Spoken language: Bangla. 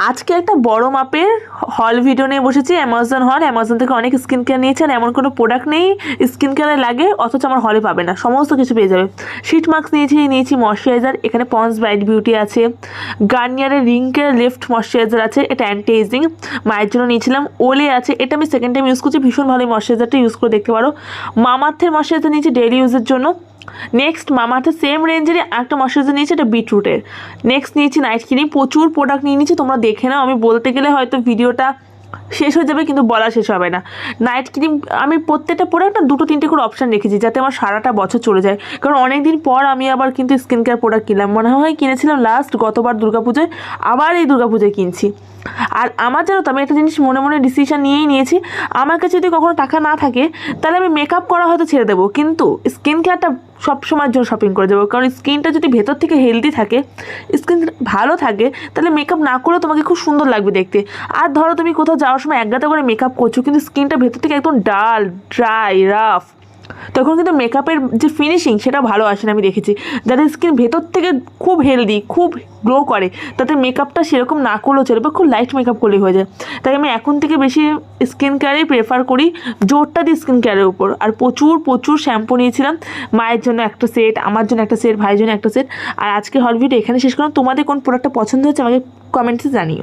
আজকে একটা বড় মাপের হল ভিডিও নিয়ে বসেছি। অ্যামাজন থেকে অনেক স্কিন কেয়ার নিয়েছেন, এমন কোনো প্রোডাক্ট নেই স্কিন কেয়ারে লাগে অথচ আমার হলে পাবে না, সমস্ত কিছু পেয়ে যাবে। শিট মাস্ক নিয়েছি ময়শ্চারাইজার, এখানে পন্স ব্রাইট বিউটি আছে, গার্নিয়ারের রিঙ্কের লিফট ময়শ্চারাইজার আছে, এটা অ্যান্টি এজিং। মায়ের জন্য নিয়েছিলাম ওলে আছে, এটা আমি সেকেন্ড টাইম ইউজ করছি, ভীষণ ভালো ময়শ্চারাইজারটা ইউজ করে দেখতে পারো। মামাআর্থের ময়শ্চারাইজার নিয়েছি ডেইলি ইউজের জন্য। নেক্সট মামাআর্থের সেম রেঞ্জের একটা ময়শ্চারাইজার নিয়েছি, এটা বিটরুটের। নেক্সট নিয়েছি নাইট ক্রিম, প্রচুর প্রোডাক্ট নিয়ে নিয়েছি, তোমরা দেখে নাও। আমি বলতে গেলে হয়তো ভিডিওটা শেষ হয়ে যাবে, কিন্তু বলা শেষ হবে না। নাইট ক্রিম আমি প্রত্যেকটা প্রোডাক্ট না 2-3টে করে অপশান রেখেছি, যাতে আমার সারাটা বছর চলে যায়। কারণ অনেক দিন পর আমি আবার কিন্তু স্কিন কেয়ার প্রোডাক্ট কিনলাম, মনে হয় কিনেছিলাম লাস্ট গতবার দুর্গাপুজোয়, আবার এই দুর্গাপুজোয় কিনছি। আর আমার জানো তো, আমি একটা জিনিস মনে মনে ডিসিশন নিয়েই নিয়েছি, আমার কাছে যদি কখনো টাকা না থাকে তাহলে আমি মেকআপ করা হয়তো ছেড়ে দেবো, কিন্তু স্কিন কেয়ারটা সব সময়ের জন্য শপিং করে যাবো। কারণ স্কিনটা যদি ভেতর থেকে হেলদি থাকে, স্কিন ভালো থাকে, তাহলে মেকআপ না করেও তোমাকে খুব সুন্দর লাগবে দেখতে। আর ধরো তুমি কোথাও যাওয়ার সময় একগাদা করে মেকআপ করছো, কিন্তু স্কিনটা ভেতর থেকে একদম ডাল, ড্রাই, রাফ, তখন কিন্তু মেকআপের যে ফিনিশিং সেটা ভালো আসে না। আমি দেখেছি যাদের স্কিন ভেতর থেকে খুব হেলদি, খুব গ্লো করে, তাদের মেকআপটা সেরকম না করলেও চলে, বা খুব লাইট মেকআপ করলেই হয়ে যায়। তাই আমি এখন থেকে বেশি স্কিন কেয়ারেই প্রেফার করি, জোরটা দিই স্কিন কেয়ারের উপর। আর প্রচুর প্রচুর শ্যাম্পু নিয়েছিলাম, মায়ের জন্য একটা সেট, আমার জন্য একটা সেট, ভাইয়ের জন্য একটা সেট। আর আজকে হল ভিডিও এখানে শেষ করলাম। তোমাদের কোন প্রোডাক্টটা পছন্দ হচ্ছে আমাকে কমেন্টসে জানিও।